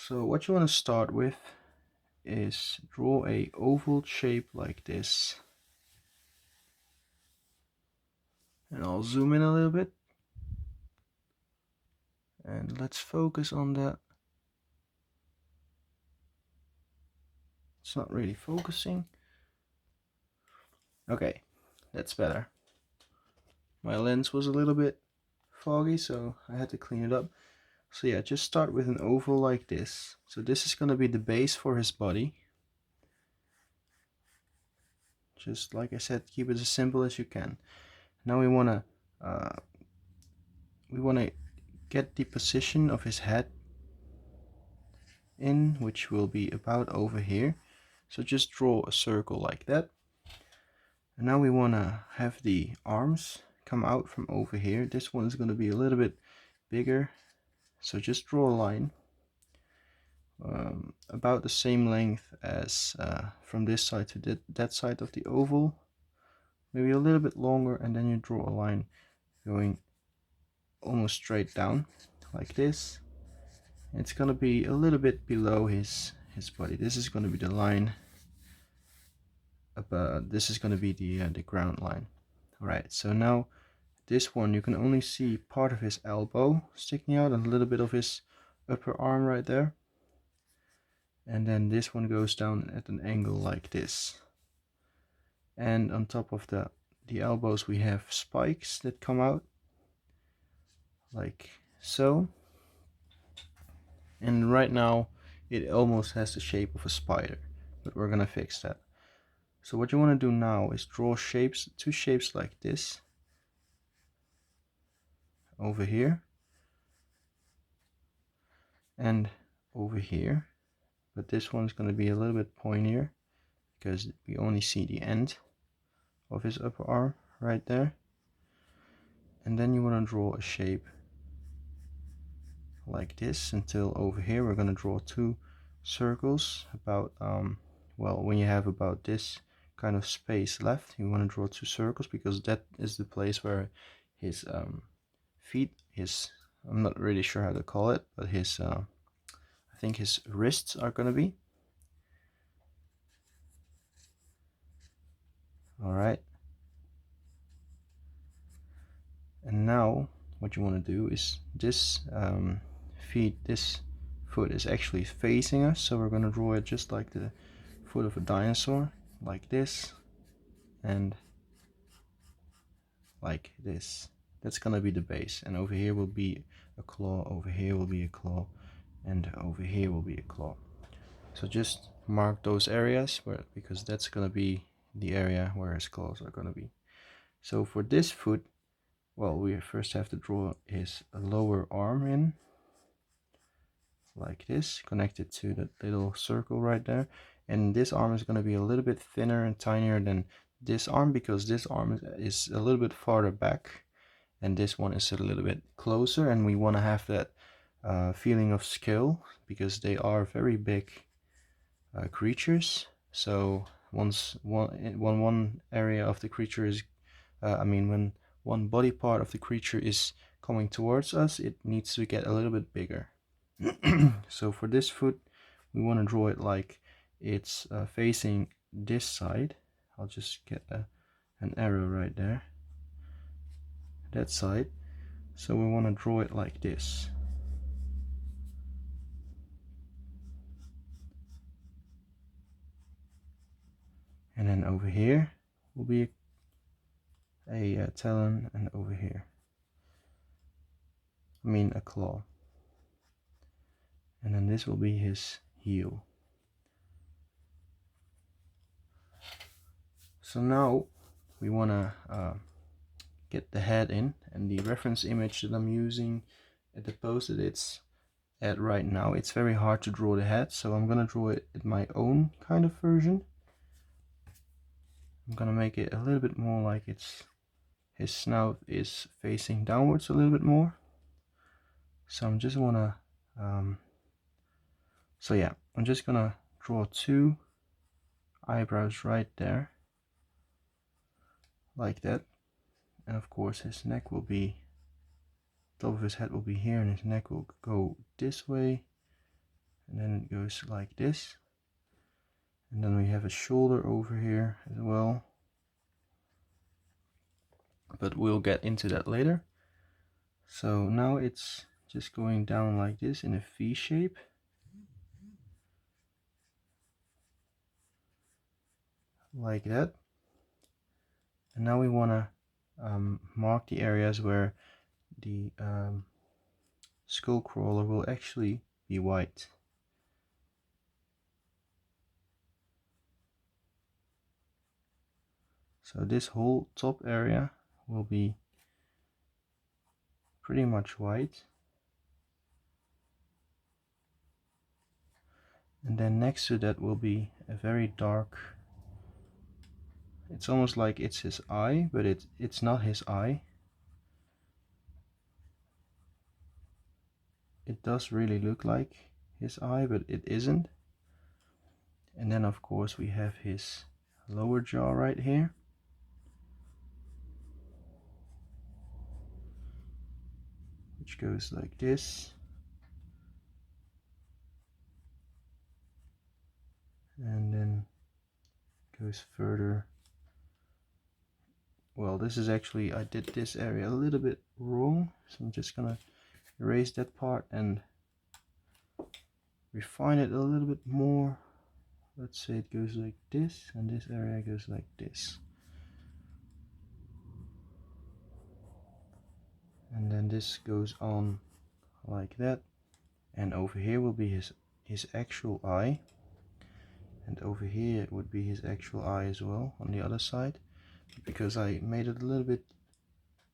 So what you want to start with is draw a oval shape like this. And I'll zoom in a little bit. And let's focus on that. It's not really focusing. Okay, that's better. My lens was a little bit foggy, so I had to clean it up. So yeah, just start with an oval like this. So this is going to be the base for his body. Just like I said, keep it as simple as you can. Now we want to get the position of his head in, which will be about over here. So just draw a circle like that. And now we want to have the arms come out from over here. This one is going to be a little bit bigger, so just draw a line about the same length as from this side to that side of the oval, maybe a little bit longer, and then you draw a line going almost straight down like this. It's going to be a little bit below his body. This is going to be the line. This is going to be the ground line. All right, so now this one you can only see part of his elbow sticking out and a little bit of his upper arm right there, and then this one goes down at an angle like this, and on top of the elbows we have spikes that come out like so, and right now it almost has the shape of a spider, but we're gonna fix that. So what you want to do now is draw shapes, two shapes like this over here and over here, but this one's going to be a little bit pointier because we only see the end of his upper arm right there. And then you want to draw a shape like this until over here. We're going to draw two circles about well, when you have about this kind of space left, you want to draw two circles because that is the place where his feet, I'm not really sure how to call it, but his I think his wrists are gonna be. All right, and now what you want to do is this this foot is actually facing us, so we're going to draw it just like the foot of a dinosaur, like this and like this. That's going to be the base, and over here will be a claw, over here will be a claw, and over here will be a claw. So just mark those areas because that's going to be the area where his claws are going to be. So for this foot, well, we first have to draw his lower arm in like this, connected to that little circle right there. And this arm is going to be a little bit thinner and tinier than this arm because this arm is a little bit farther back and this one is a little bit closer, and we want to have that feeling of scale because they are very big creatures. So once one area of the creature is when one body part of the creature is coming towards us, it needs to get a little bit bigger. So for this foot, we want to draw it like it's facing this side. I'll just get an arrow right there, that side. So we want to draw it like this. And then over here will be a talon, and over here, a claw. And then this will be his heel. So now we want to get the head in, and the reference image that I'm using at the pose that it's at right now, it's very hard to draw the head, so I'm gonna draw it at my own kind of version. I'm gonna make it a little bit more like his snout is facing downwards a little bit more. So I'm just wanna so yeah, I'm just gonna draw two eyebrows right there like that, and of course his neck will be, top of his head will be here, and his neck will go this way and then it goes like this, and then we have a shoulder over here as well, but we'll get into that later. So now it's just going down like this in a V shape. Like that. And now we want to mark the areas where the skull crawler will actually be white. So this whole top area will be pretty much white. And then next to that will be a very dark, it's almost like it's his eye, but it's not his eye. It does really look like his eye, but it isn't. And then of course we have his lower jaw right here. Which goes like this. And then goes further. Well, this is actually, I did this area a little bit wrong, so I'm just gonna erase that part and refine it a little bit more. Let's say it goes like this, and this area goes like this. And then this goes on like that. And over here will be his actual eye. And over here would be his actual eye as well on the other side. Because I made it a little bit,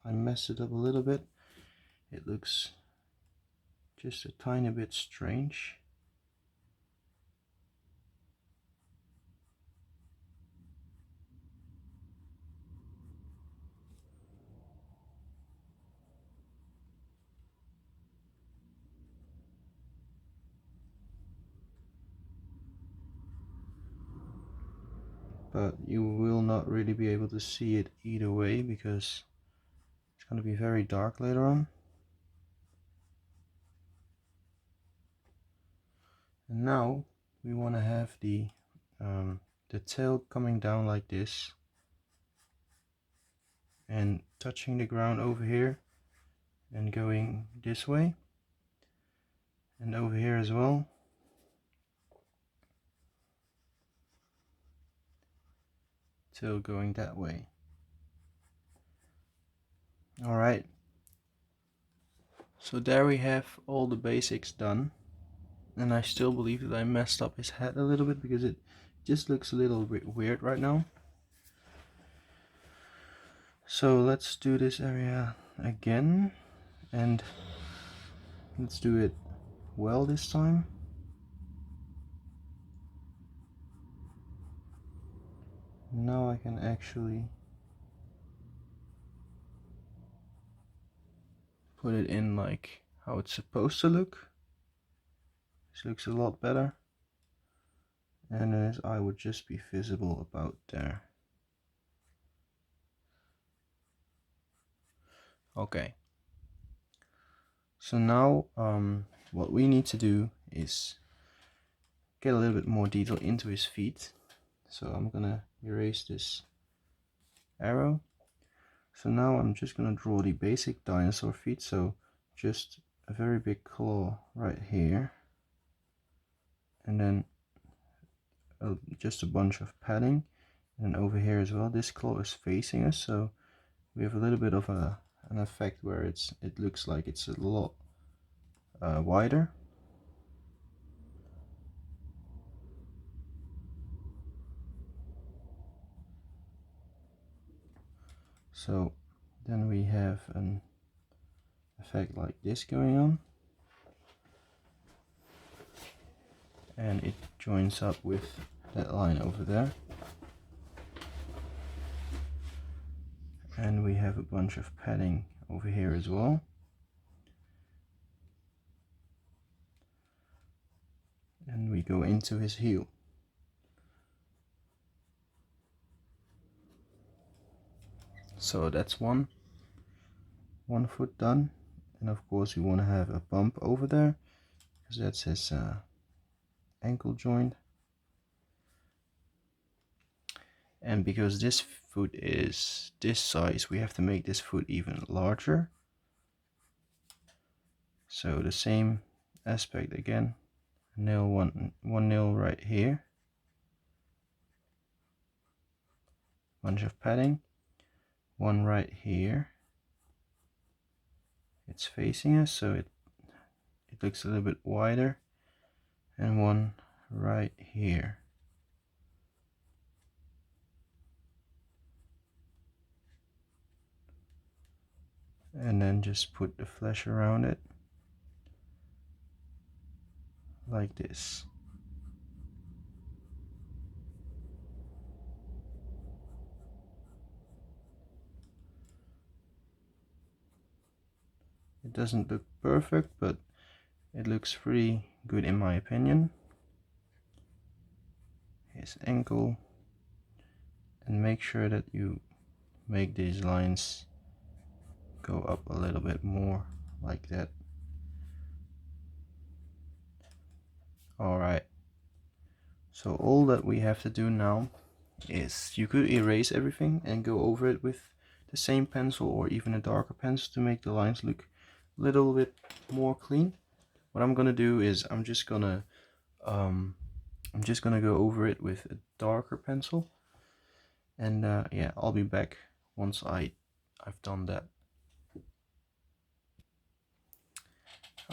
I messed it up a little bit, it looks just a tiny bit strange. But you will not really be able to see it either way because it's going to be very dark later on. And now we want to have the tail coming down like this and touching the ground over here and going this way, and over here as well. Tail going that way. Alright, so there we have all the basics done, and I still believe that I messed up his head a little bit because it just looks a little bit weird right now. So let's do this area again, and let's do it well this time. Now I can actually put it in like how it's supposed to look. This looks a lot better. And then his eye would just be visible about there. Okay. So now what we need to do is get a little bit more detail into his feet. So I'm gonna erase this arrow. So now I'm just gonna draw the basic dinosaur feet. So just a very big claw right here, and then just a bunch of padding, and over here as well. This claw is facing us, so we have a little bit of an effect where it looks like it's a lot wider. So then we have an effect like this going on, and it joins up with that line over there, and we have a bunch of padding over here as well. And we go into his heel. So that's one foot done, and of course we want to have a bump over there because that's his ankle joint. And because this foot is this size, we have to make this foot even larger. So the same aspect again, nail one nail right here, bunch of padding, one right here, it's facing us so it looks a little bit wider, and one right here. And then just put the flesh around it like this. It doesn't look perfect, but it looks pretty good in my opinion. His ankle, and make sure that you make these lines go up a little bit more like that. Alright, so all that we have to do now is, you could erase everything and go over it with the same pencil or even a darker pencil to make the lines look a little bit more clean. What I'm gonna do is I'm just gonna go over it with a darker pencil, and yeah, I'll be back once I've done that.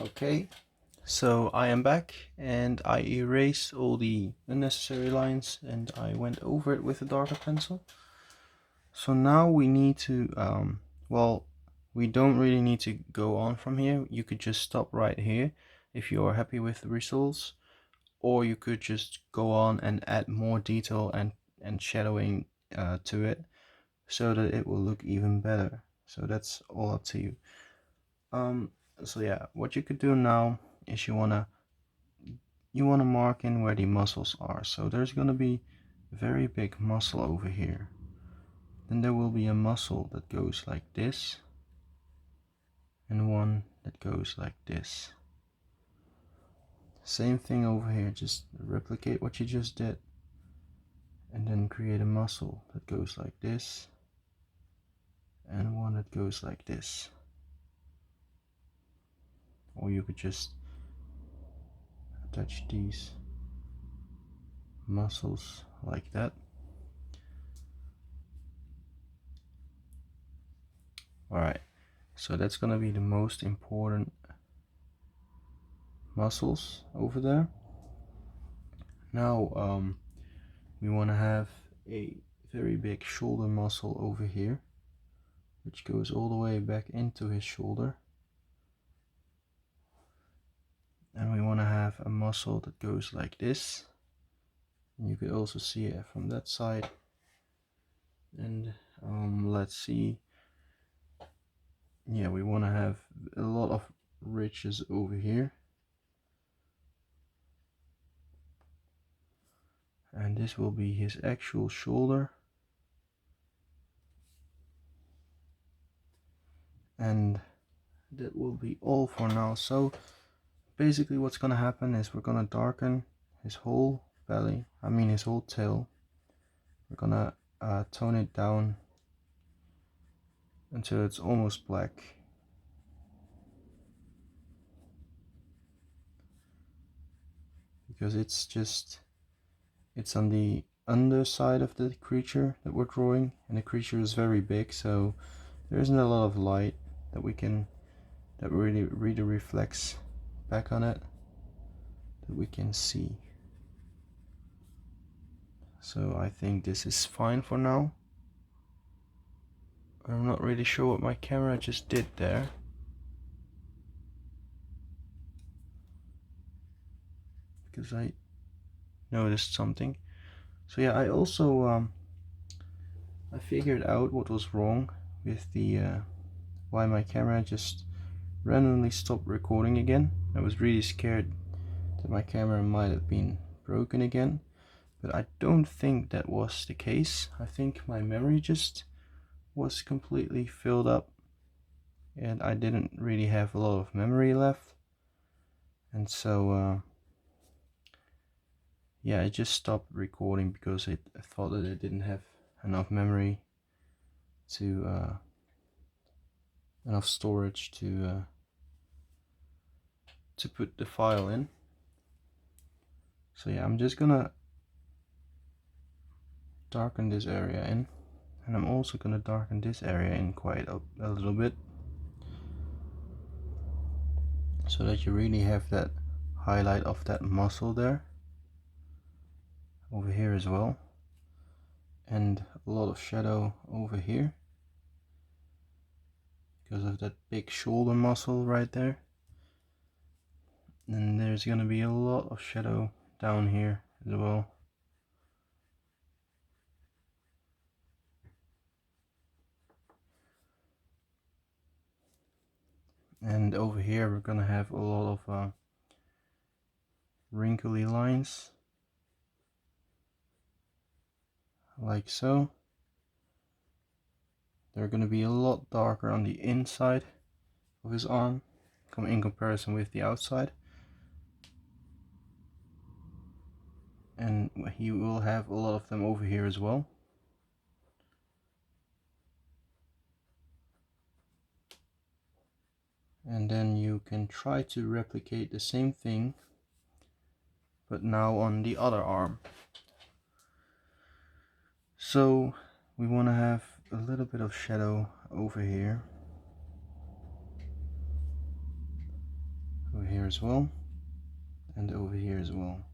Okay, so I am back and I erased all the unnecessary lines and I went over it with a darker pencil. So now we need to, well, we don't really need to go on from here. You could just stop right here if you are happy with the results, or you could just go on and add more detail and shadowing to it so that it will look even better. So that's all up to you. So yeah, what you could do now is you wanna mark in where the muscles are. So there's gonna be a very big muscle over here. Then there will be a muscle that goes like this, and one that goes like this. Same thing over here, just replicate what you just did, and then create a muscle that goes like this, and one that goes like this. Or you could just attach these muscles like that. Alright, so that's gonna be the most important muscles over there. Now we want to have a very big shoulder muscle over here, which goes all the way back into his shoulder. And we want to have a muscle that goes like this. And you could also see it from that side. And let's see. Yeah, we want to have a lot of ridges over here. And this will be his actual shoulder. And that will be all for now. So basically what's gonna happen is we're gonna darken his whole belly, his whole tail. We're gonna tone it down until it's almost black. Because it's on the underside of the creature that we're drawing, and the creature is very big, so there isn't a lot of light that really reflects back on it that we can see. So I think this is fine for now. I'm not really sure what my camera just did there. Because I noticed something. So yeah, I also I figured out what was wrong with the why my camera just randomly stopped recording again. I was really scared that my camera might have been broken again, but I don't think that was the case. I think my memory just was completely filled up and I didn't really have a lot of memory left, and so yeah, it just stopped recording because it thought that it didn't have enough memory to enough storage to put the file in. So yeah, I'm just gonna darken this area in, and I'm also gonna darken this area in quite a little bit, so that you really have that highlight of that muscle there over here as well, and a lot of shadow over here because of that big shoulder muscle right there. And there's gonna be a lot of shadow down here as well. And over here we're gonna have a lot of wrinkly lines, like so. They're gonna be a lot darker on the inside of his arm in comparison with the outside. And he will have a lot of them over here as well. And then you can try to replicate the same thing, but now on the other arm. So we want to have a little bit of shadow over here as well, and over here as well.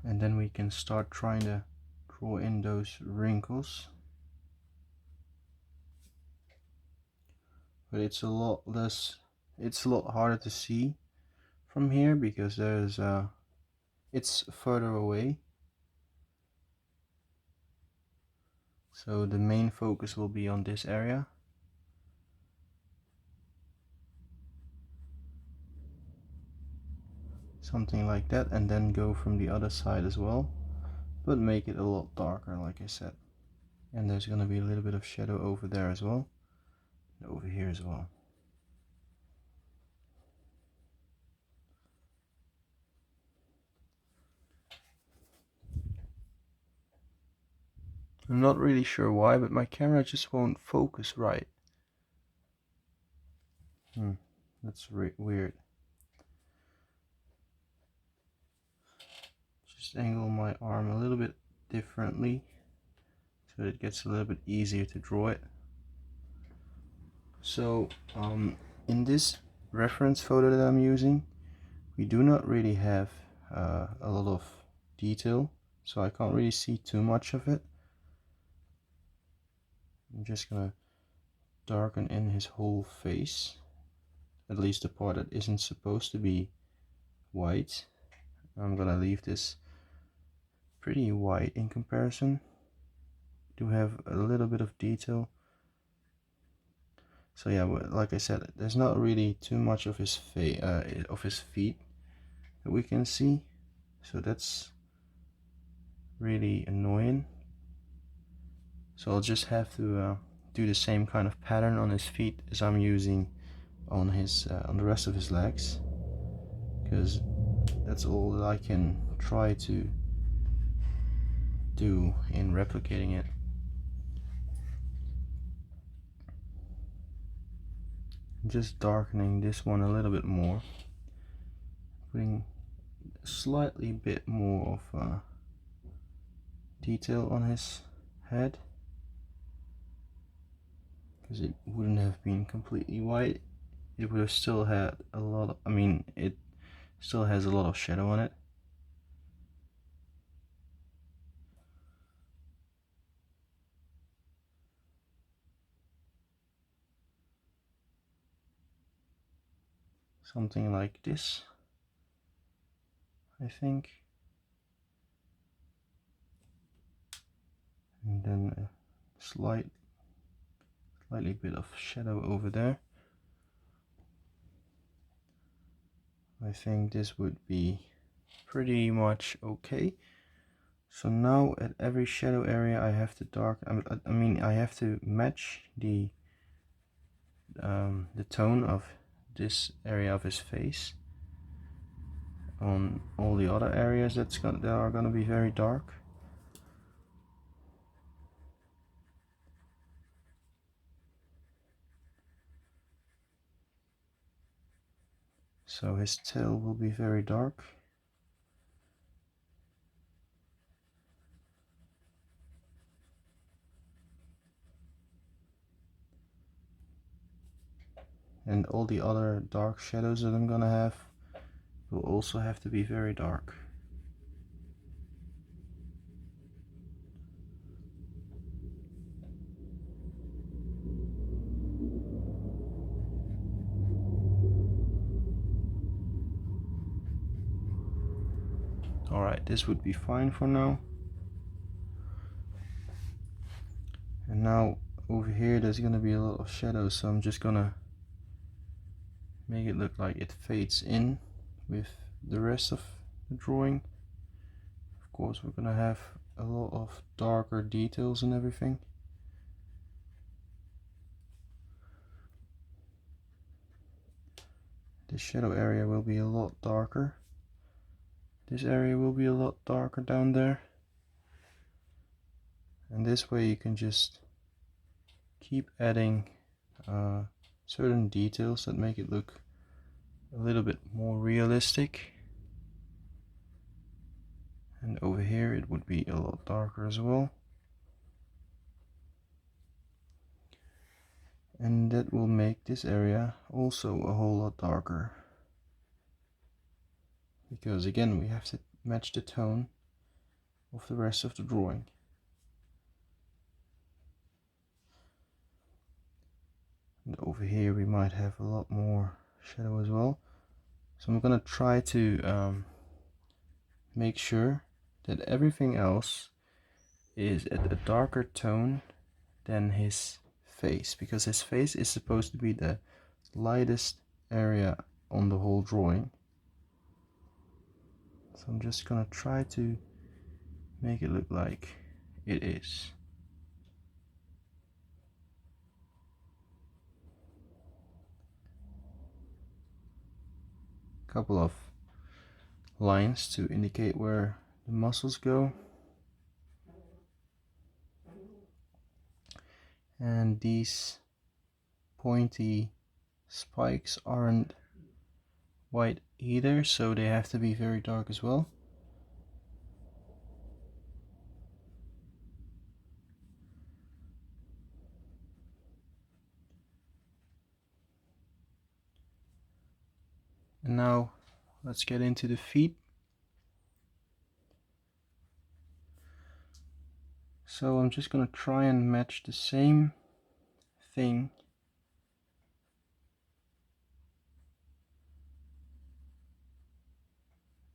And then we can start trying to draw in those wrinkles, but it's a lot harder to see from here because there's it's further away. So the main focus will be on this area. Something like that, and then go from the other side as well, but make it a lot darker, like I said. And there's gonna be a little bit of shadow over there as well, and over here as well. I'm not really sure why, but my camera just won't focus right. That's weird. Just angle my arm a little bit differently so it gets a little bit easier to draw it. So in this reference photo that I'm using, we do not really have a lot of detail, so I can't really see too much of it. I'm just gonna darken in his whole face, at least the part that isn't supposed to be white. I'm gonna leave this pretty white in comparison to have a little bit of detail. So yeah, like I said, there's not really too much of his face, of his feet that we can see, so that's really annoying. So I'll just have to do the same kind of pattern on his feet as I'm using on his on the rest of his legs, because that's all that I can try to do in replicating it. Just darkening this one a little bit more, putting a slightly bit more of detail on his head, because it wouldn't have been completely white. It would have still had a lot of, it still has a lot of shadow on it. Something like this, I think. And then a slightly bit of shadow over there. I think this would be pretty much okay. So now at every shadow area I have to darken, I have to match the tone of this area of his face on all the other areas that are gonna be very dark. So his tail will be very dark. And all the other dark shadows that I'm gonna have will also have to be very dark. Alright, this would be fine for now. And now over here there's gonna be a lot of shadows, so I'm just gonna make it look like it fades in with the rest of the drawing. Of course, we're gonna have a lot of darker details and everything. This shadow area will be a lot darker. This area will be a lot darker down there. And this way you can just keep adding certain details that make it look a little bit more realistic. And over here it would be a lot darker as well. And that will make this area also a whole lot darker. Because again, we have to match the tone of the rest of the drawing. And over here we might have a lot more shadow as well. So I'm gonna try to make sure that everything else is at a darker tone than his face, because his face is supposed to be the lightest area on the whole drawing. So I'm just gonna try to make it look like it is. Couple of lines to indicate where the muscles go. And these pointy spikes aren't white either, so they have to be very dark as well. And now let's get into the feet. So I'm just gonna try and match the same thing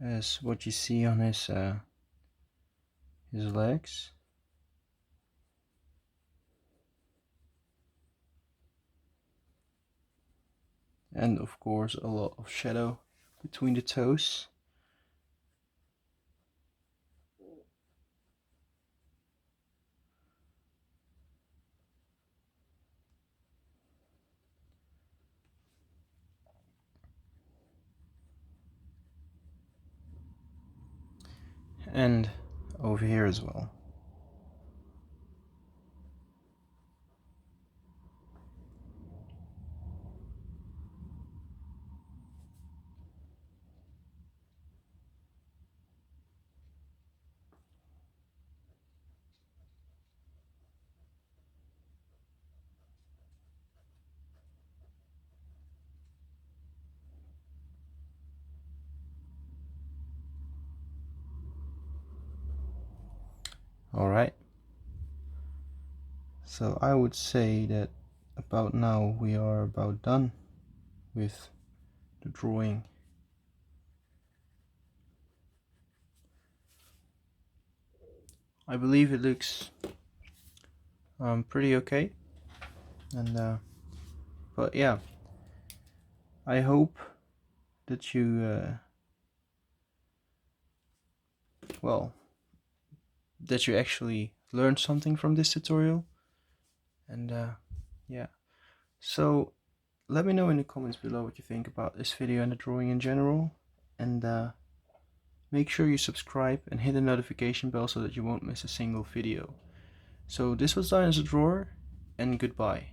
as what you see on his legs. And of course a lot of shadow between the toes. And over here as well. Alright, so I would say that about now we are about done with the drawing. I believe it looks pretty okay, and but yeah, I hope that you well, that you actually learned something from this tutorial. And yeah, so let me know in the comments below what you think about this video and the drawing in general. And make sure you subscribe and hit the notification bell so that you won't miss a single video. So this was Dinosaur, and goodbye.